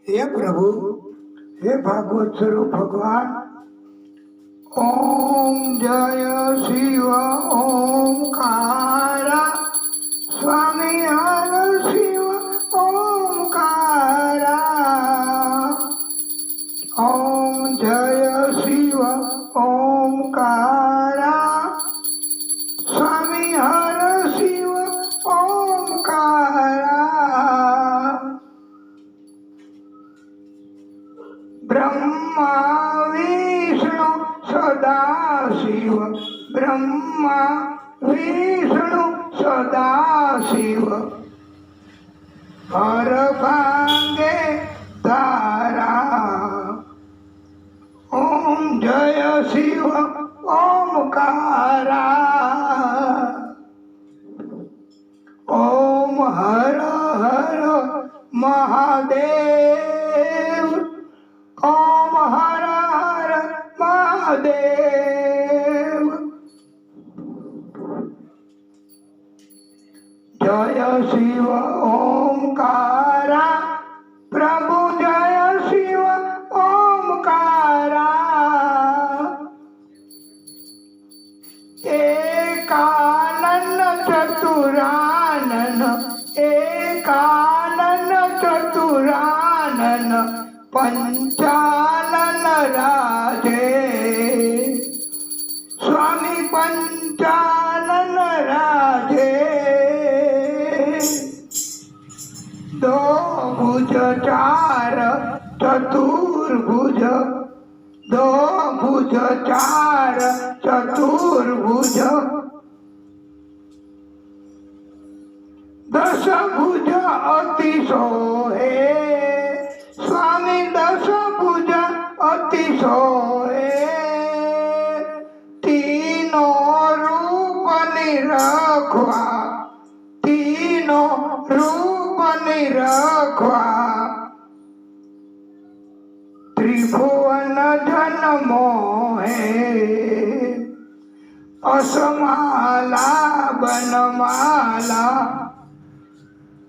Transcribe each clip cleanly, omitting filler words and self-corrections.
हे प्रभु, हे भागवत स्वरूप भगवान, ओम जय शिव ओंकारा, स्वामी हर शिव ओंकारा, ओम जय शिव ओंकारा, स्वामी हर शिव ओंकारा, ब्रह्मा विष्णु सदा शिव, ब्रह्मा विष्णु सदा शिव, हर भांगे तारा, ओम जय शिव ओंकारा, ओम हर हर महादेव, ओम हर हर महादेव, जय शिव ओंकारा, प्रभु जय शिव ओंकारा, एकानन चतुरानन, एकानन चतुरानन, पंचानन राजे, स्वामी पंचानन राजे, दो भुज चार चतुर्भुज, दो भुज चार चतुर्भुज, दस भुज अति सोहे, स्वामी दस भुज अति सोहे, तीनों रूप निरखवा, तीनों रूप निरखवा, त्रिभुवन जन मोहे, असमाला बनमाला,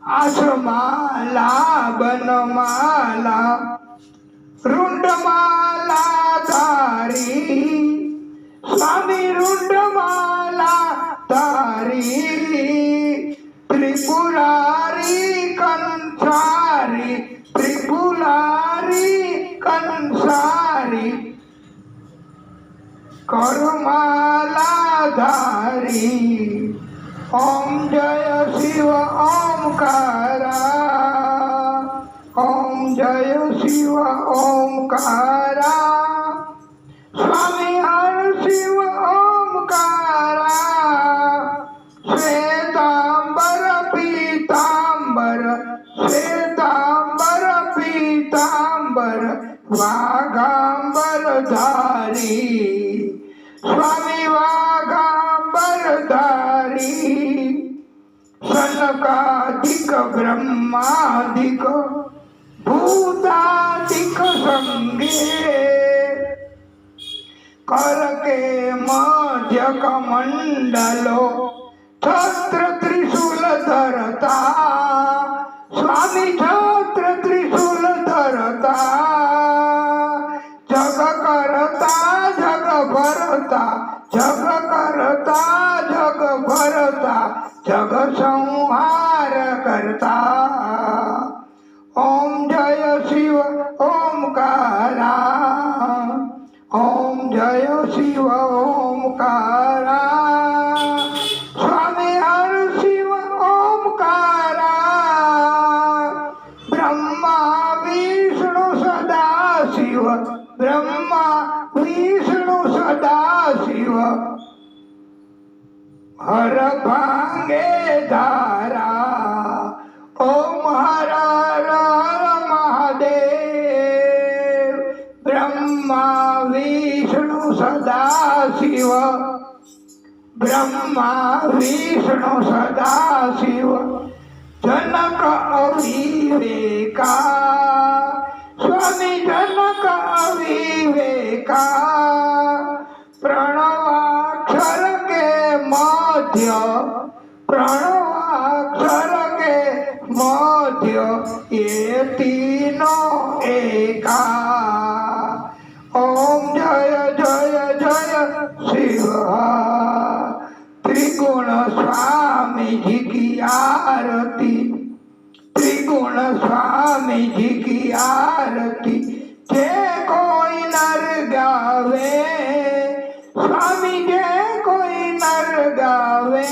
आसमाला बनमाला, रुंडमाला धारी, स्वामी रुंडमाला धारी, त्रिपुरारी कंसारी, त्रिपुरारी कंसारी, करमाला धारी, ओम जय शिव ओंकारा, ओम जय शिव ओंकारा, स्वामी हर शिव ओंकारा, श्वेतांबर पीतांबर, श्वेतांबर पीतांबर, वाघांबर धारी, स्वामी वाघांबर धारी, सनकादिक ब्रह्मादिक भूतादिक संगे, करके मध्यक मंडलो, छत्र त्रिशूल धरता, स्वामी छत्र त्रिशूल धरता, जग करता जग भरता, जग करता जग भरता, जग संहार करता, ओम जय शिव ओंकारा, ओम जय शिव ओंकारा, स्वामी हर शिव ओंकारा, ब्रह्मा विष्णु सदा शिव, ब्रह्मा विष्णु सदा शिव, हर भांगे धारा, ओम हर हर महादेव, ब्रह्मा विष्णु सदा शिव, ब्रह्मा विष्णु सदा शिव, जनक अविवेका, स्वामी जनक अविवेका, प्रणवाक्षर के मध्य, प्रणवाक्षर के मध्य, ये तीनों आरती, त्रिगुण स्वामी जी की आरती, जे कोई नर गावे, स्वामी जे कोई नर गावे,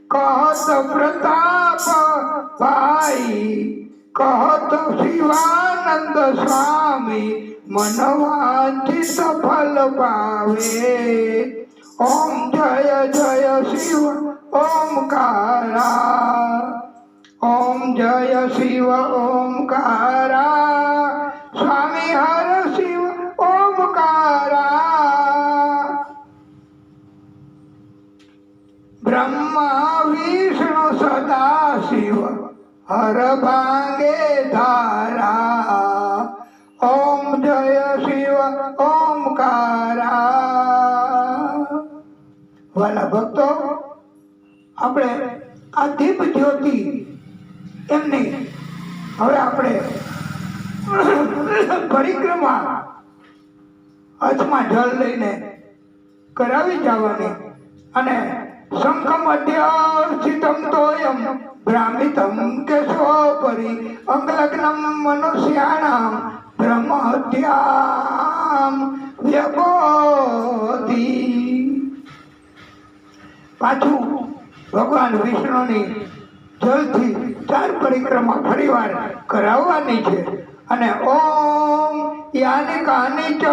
कहत प्रताप भाई, कहत शिवानंद स्वामी, मनवांचित फल पावे। ओम जय जय शिव ओमकारा, ओम जय शिव ओमकारा, स्वामी हर शिव ओमकारा। ब्रह्मा विष्णु सदा शिव, हर भांगे धारा, ओम जय शिव ओमकारा। वाला भक्तो, આપણે આ દીપ જ્યોતિ એમની હવે આપણે પરિક્રમા હાથમાં જળ લઈને કરાવી જવાની અને શંખમ અધ્યર્થિતમ તોયમ ભ્રામિતમ કેશોપરી અંગલગ્નમ મનુષ્યાણામ બ્રહ્મ હત્યામ વ્યપોતિ। પાછું ભગવાન વિષ્ણુની જલથી 4 પરિક્રમા ફરીવાર કરાવવાની છે અને ઓમ યાની કાની ચ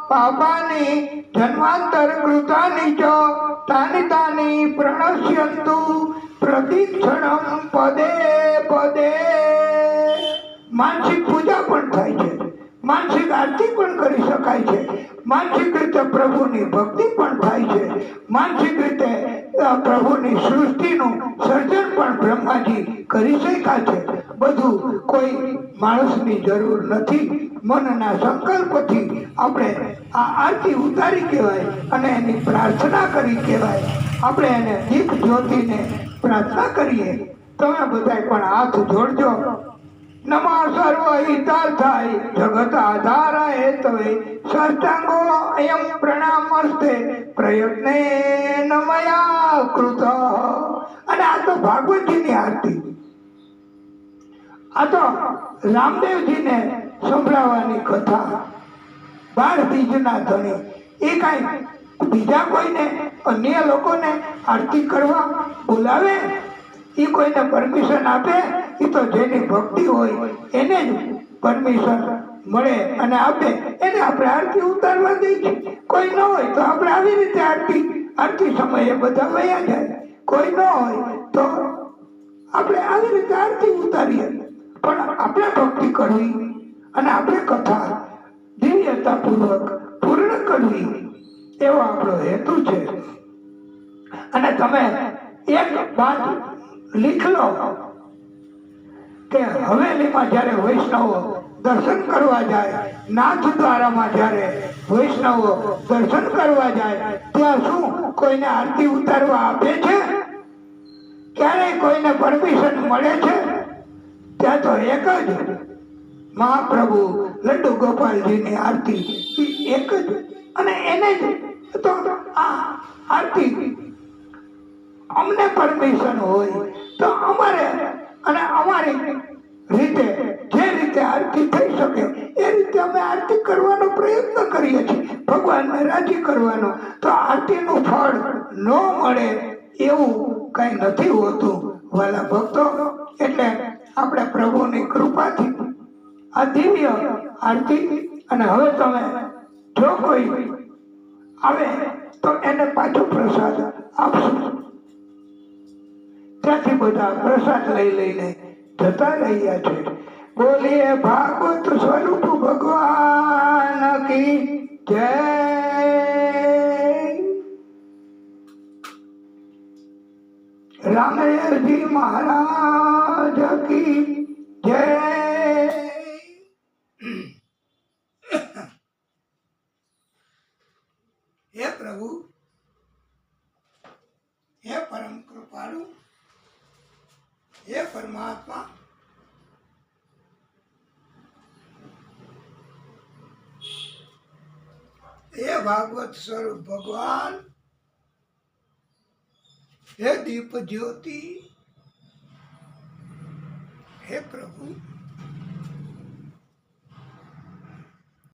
પાપાની જન્માંતર કૃતાની ચ તાની તાની પ્રણશ્યંતુ પ્રતિક્ષણમ પદે પદે। માનસિક પૂજા પણ થાય છે, માનસિક આરતી પણ કરી શકાય છે, માનસિક રીતે પ્રભુની ભક્તિ પણ થાય છે, માનસિક રીતે પ્રભુની સૃષ્ટિનું સર્જન પણ બ્રહ્માજી કરી શક્યા છે। બધું કોઈ માણસની જરૂર નથી, મનના સંકલ્પથી આપણે આ આરતી ઉતારી કહેવાય અને એની પ્રાર્થના કરી કહેવાય। આપણે એને દીપ જ્યોતિને પ્રાર્થના કરીએ। તમે બધા પણ હાથ જોડજો। નમઃ સર્વ હિતાર્થાય જગત આધારાય તવે સાષ્ટાંગો અયમ પ્રણામસ્તે પ્રયત્ને નમયા કૃત। અને આ તો ભાગવતજીની આરતી, આ તો રામદેવજીને સંભળાવવાની કથા 12 બીજના ધણી। એ કાંઈ બીજા કોઈને અન્ય લોકોને આરતી કરવા બોલાવે? એ કોઈને પરમિશન આપે? એ તો જેની ભક્તિ હોય એને જ પરમિશન મળે અને આપે, એને આપણે આરતી ઉતારવા દઈએ છીએ। કોઈ ન હોય તો આપણે આવી રીતે આરતી સમયે બધા વયા જાય, કોઈ ન હોય તો આપણે આવી રીતે આરતી ઉતારીએ। પણ આપણે ભક્તિ કરવી અને આપણે કથા દિવ્યતાપૂર્વક પૂર્ણ કરવી એવો આપણો હેતુ છે। અને તમે એક વાત લીખ લો કે હવેલીમાં જ્યારે વૈષ્ણવો દર્શન કરવા જાય, નાથ દ્વારામાં જ્યારે વૈષ્ણવો દર્શન કરવા જાય, ત્યાં શું કોઈને આરતી ઉતારવા આપે છે? ક્યારેય કોઈને પરમિશન મળે છે? ત્યાં તો એક જ મહાપ્રભુ લડ્ડુ ગોપાલજીની આરતી, એક જ, અને એને જ તો આ આરતી અમને પરમિશન હોય તો અમારે અને અમારી રીતે જે રીતે આરતી થઈ શકે એ રીતે અમે આરતી કરવાનો પ્રયત્ન કરીએ છીએ, ભગવાનને રાજી કરવાનો। તો આરતીનું ફળ ન મળે એવું કઈ નથી હોતું વાલા ભક્તો। એટલે આપણે પ્રભુની કૃપાથી આ દિવ્ય આરતી, અને હવે તમે જો કોઈ આવે તો એને પાછો પ્રસાદ આપશો। ત્યાંથી બધા પ્રસાદ લઈ લઈને જતા રહ્યા છે। બોલીએ ભાગવત સ્વરૂપ ભગવાન કી જય। રામદેવજી મહારાજ કી જય। હે પ્રભુ, હે પરમ કૃપાળુ, હે પરમાત્મા, હે ભાગવત સ્વરૂપ ભગવાન, હે દીપ જ્યોતિ, હે પ્રભુ